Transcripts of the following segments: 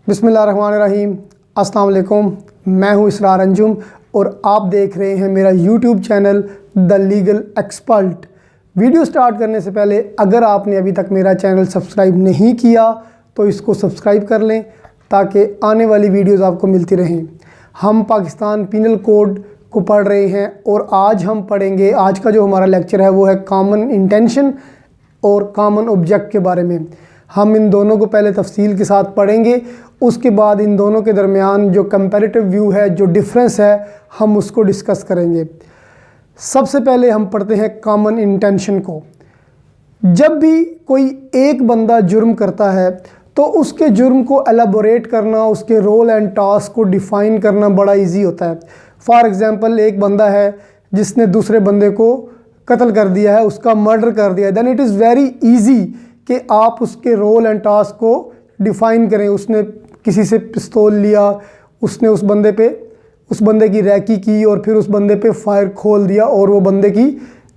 बिस्मिल्लाहिर्रहमानिर्रहीम। अस्सलाम वालेकुम। मैं हूँ इसरार अंजुम और आप देख रहे हैं मेरा YouTube channel the legal expert. Video start करने से पहले अगर आपने अभी तक मेरा चैनल सब्सक्राइब नहीं किया तो इसको सब्सक्राइब कर लें ताकि आने वाली वीडियोस आपको मिलती रहें। हम पाकिस्तान पिनल कोड को पढ़ रहे हैं और आज हम पढ़ेंगे, आज का जो हमारा लेक्चर है वो है कॉमन इंटेंशन और कॉमन ऑब्जेक्ट के बारे में। हम इन दोनों को पहले तफसील के साथ पढ़ेंगे, उसके बाद इन दोनों के दरमियान जो कंपैरेटिव व्यू है, जो डिफरेंस है, हम उसको डिस्कस करेंगे। सबसे पहले हम पढ़ते हैं कॉमन इंटेंशन को। जब भी कोई एक बंदा जुर्म करता है तो उसके जुर्म को एलाबोरेट करना, उसके रोल एंड टास्क को डिफ़ाइन करना बड़ा इजी होता है। फॉर एग्ज़ाम्पल, एक बंदा है जिसने दूसरे बंदे को कत्ल कर दिया है, उसका मर्डर कर दिया है, then it is very easy कि आप उसके रोल एंड टास्क को डिफ़ाइन करें। उसने किसी से पिस्तौल लिया, उसने उस बंदे की रैकी की और फिर उस बंदे पे फायर खोल दिया और वो बंदे की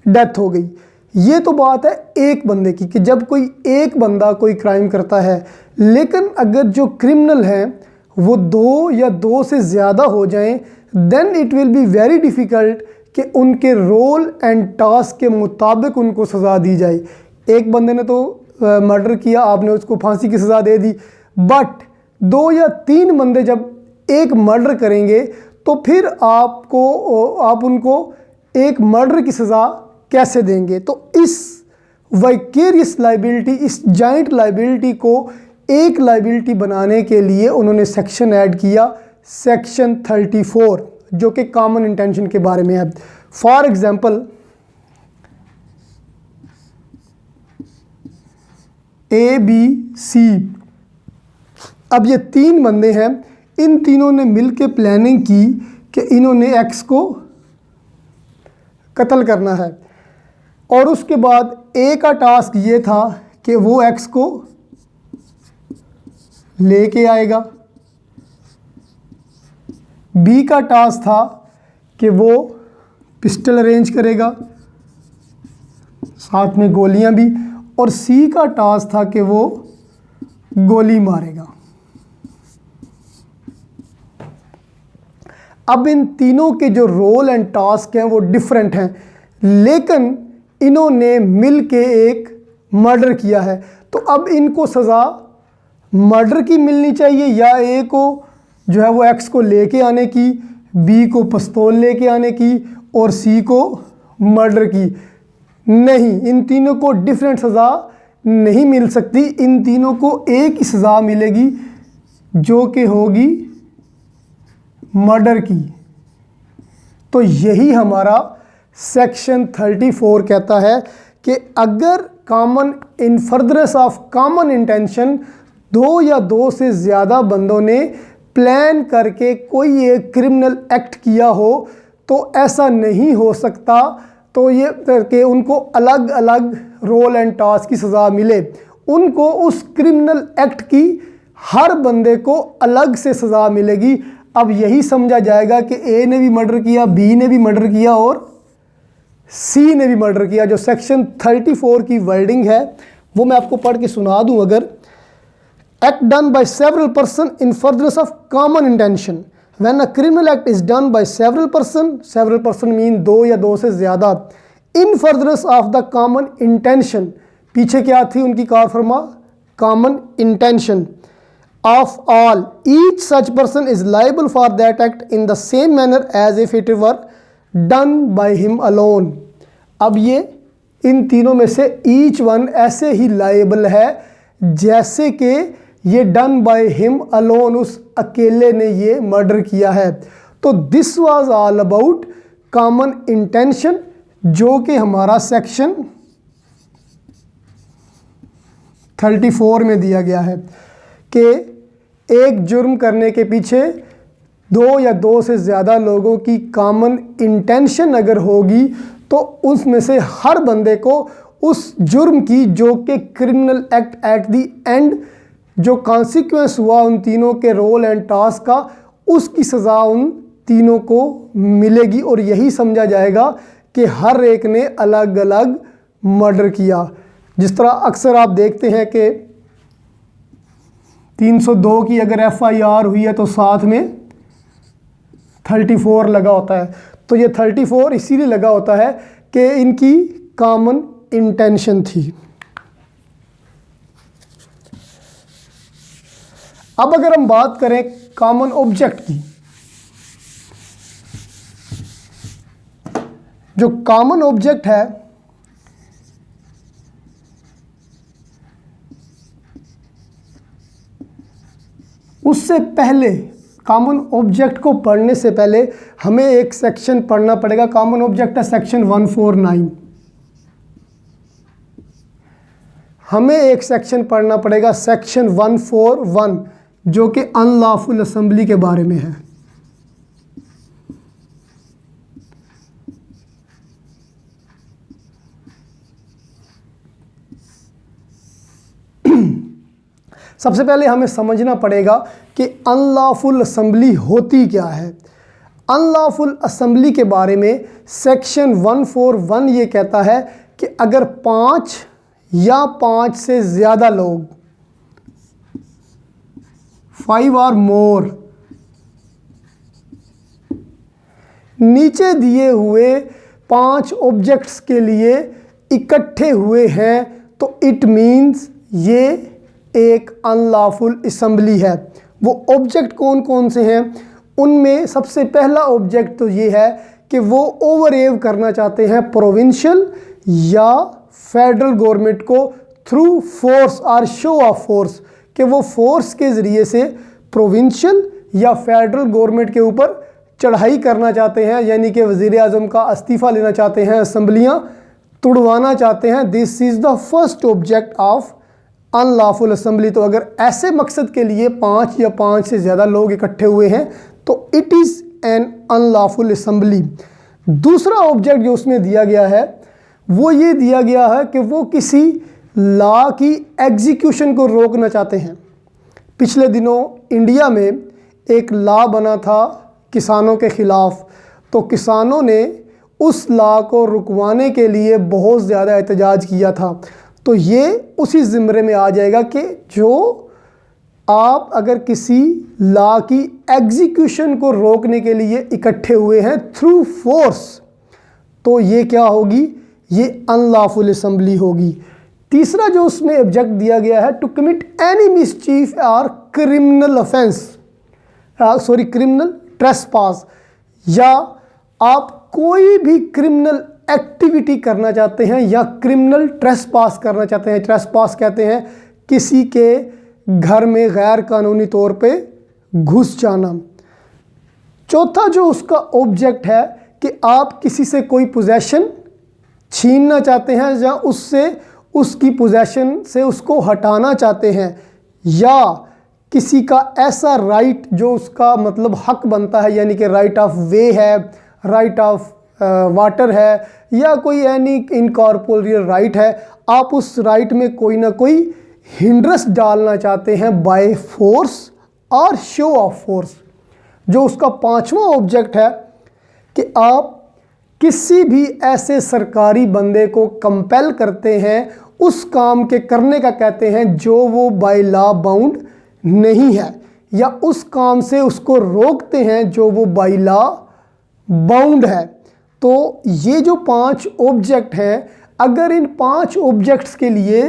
डेथ हो गई। ये तो बात है एक बंदे की कि जब कोई एक बंदा कोई क्राइम करता है, लेकिन अगर जो क्रिमिनल हैं वो दो या दो से ज़्यादा हो जाएं, then it will be very difficult कि उनके रोल एंड टास्क के मुताबिक उनको सज़ा दी जाए। एक बंदे ने तो मर्डर किया, आपने उसको फांसी की सज़ा दे दी, बट दो या तीन बंदे जब एक मर्डर करेंगे तो फिर आप उनको एक मर्डर की सज़ा कैसे देंगे? तो इस वाइकेरियस लाइबिलिटी, इस जॉइंट लाइबिलिटी को एक लाइबिलिटी बनाने के लिए उन्होंने सेक्शन ऐड किया, सेक्शन 34, जो कि कॉमन इंटेंशन के बारे में है। For example, A B C, अब ये तीन बंदे हैं, इन तीनों ने मिलकर प्लानिंग की कि इन्होंने एक्स को कत्ल करना है और उसके बाद ए का टास्क ये था कि वो एक्स को लेके आएगा, बी का टास्क था कि वो पिस्टल अरेंज करेगा, साथ में गोलियां भी, और सी का टास्क था कि वो गोली मारेगा। अब इन तीनों के जो रोल एंड टास्क हैं वो डिफरेंट हैं, लेकिन इन्होंने मिल के एक मर्डर किया है। तो अब इनको सज़ा मर्डर की मिलनी चाहिए या ए को जो है वो एक्स को लेके आने की, बी को पिस्तौल लेके आने की और सी को मर्डर की? नहीं, इन तीनों को डिफरेंट सज़ा नहीं मिल सकती। इन तीनों को एक ही सज़ा मिलेगी जो कि होगी मर्डर की। तो यही हमारा सेक्शन 34 कहता है कि अगर common in furtherance of common intention दो या दो से ज़्यादा बंदों ने प्लान करके कोई एक क्रिमिनल एक्ट किया हो तो ऐसा नहीं हो सकता तो ये करके उनको अलग अलग रोल एंड टास्क की सज़ा मिले। उनको उस क्रिमिनल एक्ट की हर बंदे को अलग से सज़ा मिलेगी। अब यही समझा जाएगा कि ए ने भी मर्डर किया, बी ने भी मर्डर किया और सी ने भी मर्डर किया। जो सेक्शन 34 की वर्डिंग है वो मैं आपको पढ़ के सुना दूं। अगर act done by several person in furtherance of common intention, when a criminal act is done by several person mean दो या दो से ज़्यादा, इन furtherance of the common intention, पीछे क्या थी उनकी कार फरमा, common intention of all, each such person is liable for that act in the same manner as if it were done by him alone। अब ये इन तीनों में से each one ऐसे ही liable है जैसे कि ये done by him alone, उस अकेले ने ये मर्डर किया है। तो this was all about common intention, जो कि हमारा सेक्शन 34 में दिया गया है कि एक जुर्म करने के पीछे दो या दो से ज़्यादा लोगों की कॉमन इंटेंशन अगर होगी तो उसमें से हर बंदे को उस जुर्म की, जो कि criminal act at the and जो कॉन्सिक्वेंस हुआ उन तीनों के रोल एंड टास्क का, उसकी सज़ा उन तीनों को मिलेगी। और यही समझा जाएगा कि हर एक ने अलग अलग मर्डर किया। जिस तरह अक्सर आप देखते हैं कि 302 की अगर FIR हुई है तो साथ में 34 लगा होता है। तो ये 34 इसीलिए लगा होता है कि इनकी कॉमन इंटेंशन थी। अब अगर हम बात करें कॉमन ऑब्जेक्ट की, जो कॉमन ऑब्जेक्ट है उससे पहले, कॉमन ऑब्जेक्ट को पढ़ने से पहले हमें एक सेक्शन पढ़ना पड़ेगा। कॉमन ऑब्जेक्ट है सेक्शन 149। हमें एक सेक्शन पढ़ना पड़ेगा सेक्शन 141 जो कि अनलॉफुल असेंबली के बारे में है। सबसे पहले हमें समझना पड़ेगा कि अनलॉफुल असेंबली होती क्या है। अनलॉफुल असेंबली के बारे में सेक्शन 141 ये कहता है कि अगर 5 या 5 से ज़्यादा लोग, 5 और मोर, नीचे दिए हुए 5 ऑब्जेक्ट्स के लिए इकट्ठे हुए हैं तो इट मीन्स ये एक अनलॉफुल असेंबली है। वो ऑब्जेक्ट कौन कौन से हैं? उनमें सबसे पहला ऑब्जेक्ट तो ये है कि वो ओवरएव करना चाहते हैं प्रोविंशियल या फेडरल गवर्नमेंट को थ्रू फोर्स और शो ऑफ फोर्स, कि वो फोर्स के ज़रिए से प्रोविंशियल या फेडरल गवर्नमेंट के ऊपर चढ़ाई करना चाहते हैं, यानी कि वज़ीर आज़म का इस्तीफ़ा लेना चाहते हैं, असम्बलियाँ तुड़वाना चाहते हैं। This is the first object of unlawful assembly. तो अगर ऐसे मकसद के लिए 5 या 5 से ज़्यादा लोग इकट्ठे हुए हैं तो it is an unlawful assembly. दूसरा ऑब्जेक्ट जो उसमें दिया गया है वो ये दिया गया है कि वो किसी लॉ की एग्जीक्यूशन को रोकना चाहते हैं। पिछले दिनों इंडिया में एक लॉ बना था किसानों के ख़िलाफ़, तो किसानों ने उस लॉ को रुकवाने के लिए बहुत ज़्यादा एहतजाज किया था। तो ये उसी ज़िम्रे में आ जाएगा कि जो आप अगर किसी लॉ की एग्जीक्यूशन को रोकने के लिए इकट्ठे हुए हैं थ्रू फोर्स, तो ये क्या होगी? ये अनलॉफुल असेंबली होगी। तीसरा जो उसमें ऑब्जेक्ट दिया गया है, टू कमिट एनी मिसचीफ और क्रिमिनल ऑफेंस, क्रिमिनल ट्रेसपास, या आप कोई भी क्रिमिनल एक्टिविटी करना चाहते हैं या क्रिमिनल ट्रेसपास करना चाहते हैं। ट्रेसपास कहते हैं किसी के घर में गैर कानूनी तौर पे घुस जाना। चौथा जो उसका ऑब्जेक्ट है कि आप किसी से कोई पोजेशन छीनना चाहते हैं या उससे उसकी पोजेशन से उसको हटाना चाहते हैं, या किसी का ऐसा राइट जो उसका मतलब हक बनता है, यानी कि राइट ऑफ वे है, राइट ऑफ वाटर है, या कोई एनी इनकॉर्पोरियल राइट है, आप उस राइट में कोई ना कोई हिंड्रेंस डालना चाहते हैं बाय फोर्स और शो ऑफ फोर्स। जो उसका पांचवा ऑब्जेक्ट है कि आप किसी भी ऐसे सरकारी बंदे को कंपेल करते हैं उस काम के करने का, कहते हैं जो वो बाय लॉ बाउंड नहीं है, या उस काम से उसको रोकते हैं जो वो बाय लॉ बाउंड है। तो ये जो 5 ऑब्जेक्ट हैं, अगर इन 5 ऑब्जेक्ट्स के लिए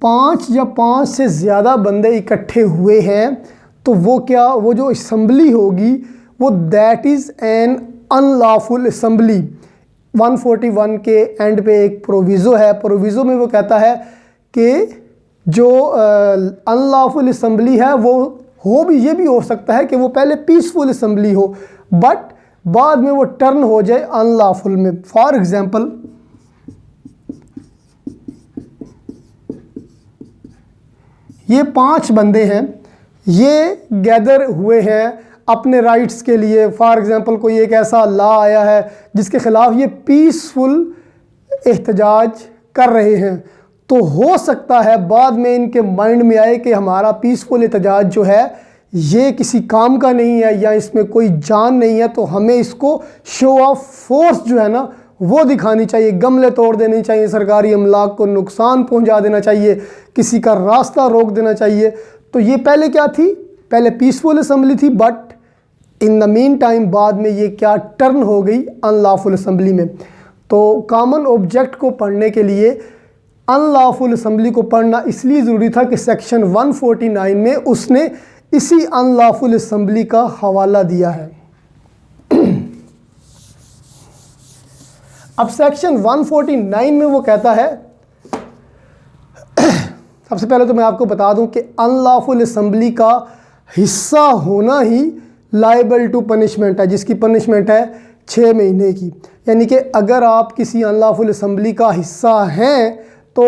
5 या 5 से ज़्यादा बंदे इकट्ठे हुए हैं तो वो क्या, वो जो असेंबली होगी वो that is an unlawful assembly. 141 के एंड पे एक प्रोविज़ो है, प्रोविज़ो में वो कहता है कि जो अनलॉफुल असेंबली है वो ये भी हो सकता है कि वो पहले पीसफुल असेंबली हो बट बाद में वो टर्न हो जाए अनलॉफुल में। फॉर एग्जांपल, ये 5 बंदे हैं, ये गैदर हुए हैं अपने राइट्स के लिए। फॉर एग्जांपल कोई एक ऐसा लॉ आया है जिसके ख़िलाफ़ ये पीसफुल एहतजाज कर रहे हैं, तो हो सकता है बाद में इनके माइंड में आए कि हमारा पीसफुल एहतजाज जो है ये किसी काम का नहीं है या इसमें कोई जान नहीं है, तो हमें इसको शो ऑफ फोर्स जो है ना वो दिखानी चाहिए, गमले तोड़ देने चाहिए, सरकारी अमलाक को नुकसान पहुंचा देना चाहिए, किसी का रास्ता रोक देना चाहिए। तो ये पहले क्या थी, पहले पीसफुल असम्बली थी, but in the mean time बाद में ये क्या टर्न हो गई अनलॉफुल असम्बली में। तो कॉमन ऑब्जेक्ट को पढ़ने के लिए अनलॉफुल असम्बली को पढ़ना इसलिए ज़रूरी था कि सेक्शन 149 में उसने इसी अनलॉफुल असम्बली का हवाला दिया है। अब सेक्शन 149 में वो कहता है, सबसे पहले तो मैं आपको बता दूं कि अनलॉफुल असम्बली का हिस्सा होना ही लायबल टू पनिशमेंट है, जिसकी पनिशमेंट है 6 महीने की। यानी कि अगर आप किसी अनलॉफुल असम्बली का हिस्सा हैं तो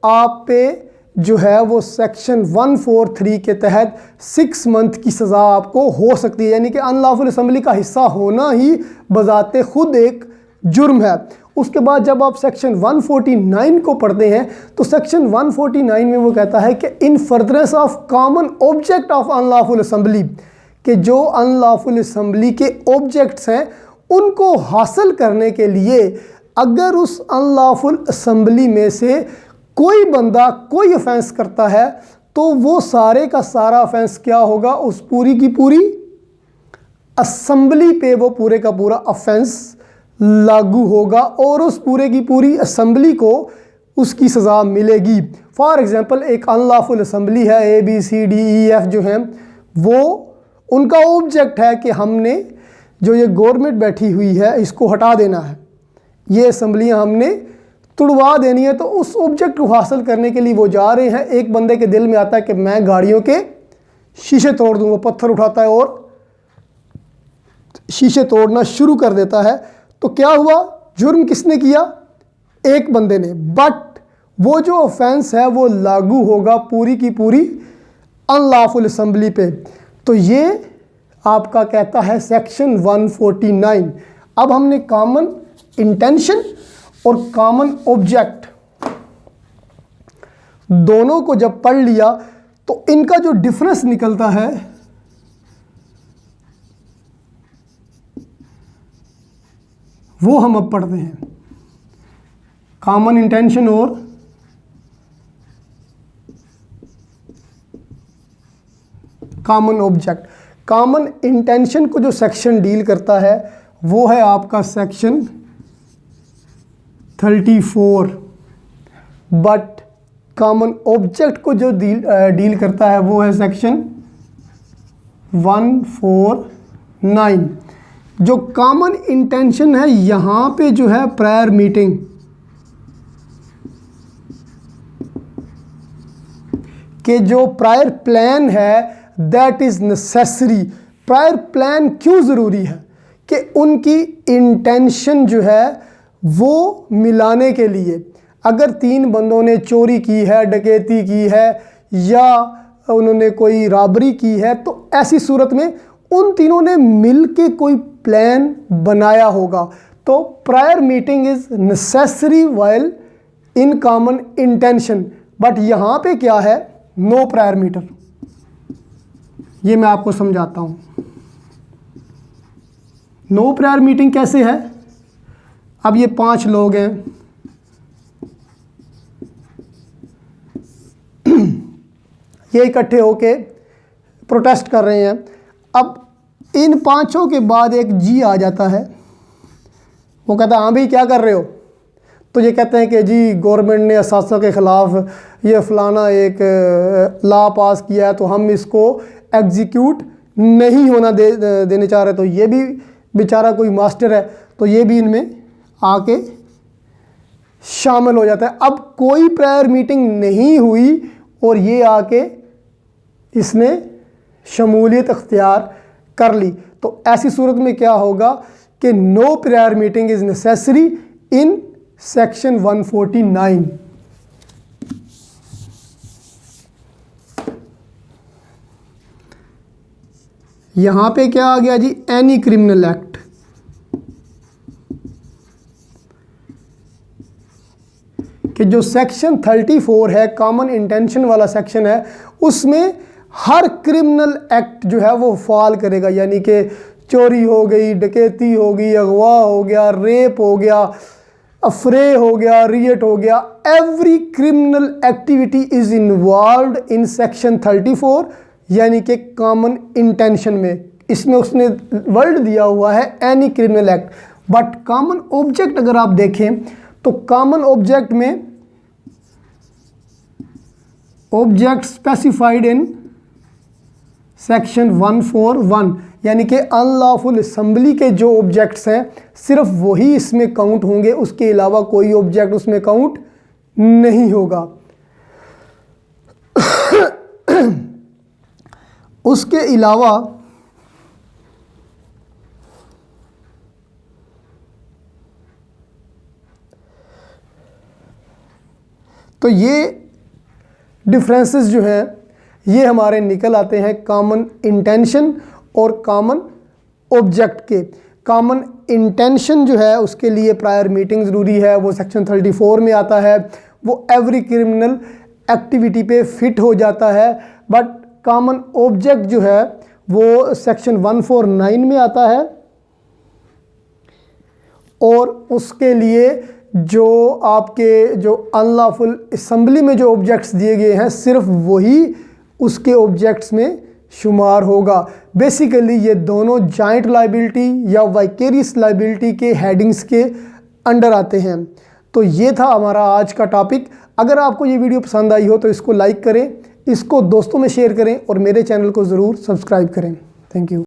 आप पे जो है वो सेक्शन 143 के तहत 6 मंथ की सज़ा आपको हो सकती है। यानी कि अनलॉफुल असम्बली का हिस्सा होना ही बजाते खुद एक जुर्म है। उसके बाद जब आप सेक्शन 149 को पढ़ते हैं तो सेक्शन 149 में वो कहता है कि इन furtherance of common object of unlawful assembly, कि जो अनलॉफुल असम्बली के ऑब्जेक्ट्स हैं उनको हासिल करने के लिए अगर उस अनलॉफुल असम्बली में से कोई बंदा कोई ऑफेंस करता है तो वो सारे का सारा ऑफेंस क्या होगा, उस पूरी की पूरी असम्बली पे वो पूरे का पूरा ऑफेंस लागू होगा और उस पूरे की पूरी असम्बली को उसकी सज़ा मिलेगी। फॉर एग्ज़ाम्पल एक अनलॉफुल असम्बली है, ABCDEF जो हैं वो उनका ऑब्जेक्ट है कि हमने जो ये गवर्नमेंट बैठी हुई है इसको हटा देना है, ये असम्बलियाँ हमने तुड़वा देनी है। तो उस ऑब्जेक्ट को हासिल करने के लिए वो जा रहे हैं। एक बंदे के दिल में आता है कि मैं गाड़ियों के शीशे तोड़ दूँगा, पत्थर उठाता है और शीशे तोड़ना शुरू कर देता है। तो क्या हुआ, जुर्म किसने किया, एक बंदे ने, बट वो जो ऑफेंस है वो लागू होगा पूरी की पूरी अनलॉफुल असम्बली पे। तो ये आपका कहता है सेक्शन 149। अब हमने कॉमन इंटेंशन और कॉमन ऑब्जेक्ट दोनों को जब पढ़ लिया तो इनका जो डिफरेंस निकलता है वो हम अब पढ़ते हैं। कॉमन इंटेंशन और कॉमन ऑब्जेक्ट। कॉमन इंटेंशन को जो सेक्शन डील करता है वो है आपका सेक्शन 34, बट कॉमन ऑब्जेक्ट को जो डील करता है वो है सेक्शन 149। जो कॉमन इंटेंशन है यहाँ पे जो है प्रायर मीटिंग, कि जो प्रायर प्लान है that is necessary. Prior plan क्यों ज़रूरी है कि उनकी इंटेंशन जो है वो मिलाने के लिए। अगर 3 बंदों ने चोरी की है, डकैती की है या उन्होंने कोई रॉबरी की है तो ऐसी सूरत में उन तीनों ने मिल के कोई प्लान बनाया होगा। तो prior meeting is necessary while in common intention. But यहाँ पे क्या है, नो प्रायर मीटर। ये मैं आपको समझाता हूँ। नो प्रायर मीटिंग कैसे है। अब ये 5 लोग हैं, ये इकट्ठे होके प्रोटेस्ट कर रहे हैं। अब इन 5 के बाद एक जी आ जाता है, वो कहता है हाँ भाई क्या कर रहे हो। तो ये कहते हैं कि जी गवर्नमेंट ने असासा के ख़िलाफ़ ये फ़लाना एक लॉ पास किया है तो हम इसको एग्जीक्यूट नहीं होना देने चाह रहे। तो ये भी बेचारा कोई मास्टर है तो ये भी इनमें आके शामिल हो जाता है। अब कोई प्रायर मीटिंग नहीं हुई और ये आके इसने शमूलियत अख्तियार कर ली। तो ऐसी सूरत में क्या होगा कि no prior meeting is necessary in section 149। यहाँ पे क्या आ गया जी, एनी क्रिमिनल एक्ट। कि जो सेक्शन 34 है, कॉमन इंटेंशन वाला सेक्शन है, उसमें हर क्रिमिनल एक्ट जो है वो फॉल करेगा। यानी कि चोरी हो गई, डकैती हो गई, अगवा हो गया, रेप हो गया, अफरे हो गया, रियट हो गया, every criminal activity is involved in section 34 यानी कि कॉमन इंटेंशन में। इसमें उसने वर्ड दिया हुआ है any criminal act, but common object अगर आप देखें तो कॉमन ऑब्जेक्ट में ऑब्जेक्ट स्पेसिफाइड इन सेक्शन 141 यानी कि अनलॉफुल असेंबली के जो ऑब्जेक्ट्स हैं सिर्फ वही इसमें काउंट होंगे, उसके अलावा कोई ऑब्जेक्ट उसमें काउंट नहीं होगा। उसके अलावा तो ये डिफरेंसेस जो हैं ये हमारे निकल आते हैं कॉमन इंटेंशन और कॉमन ऑब्जेक्ट के। कॉमन इंटेंशन जो है उसके लिए प्रायर मीटिंग ज़रूरी है, वो सेक्शन 34 में आता है, वो एवरी क्रिमिनल एक्टिविटी पे फिट हो जाता है। बट कॉमन ऑब्जेक्ट जो है वो सेक्शन 149 में आता है और उसके लिए जो आपके जो अनलॉफुल असेंबली में जो ऑब्जेक्ट्स दिए गए हैं सिर्फ वही उसके ऑब्जेक्ट्स में शुमार होगा। बेसिकली ये दोनों जॉइंट लायबिलिटी या वाइकेरियस लायबिलिटी के हेडिंग्स के अंडर आते हैं। तो ये था हमारा आज का टॉपिक। अगर आपको ये वीडियो पसंद आई हो तो इसको लाइक करें, इसको दोस्तों में शेयर करें और मेरे चैनल को ज़रूर सब्सक्राइब करें। Thank you.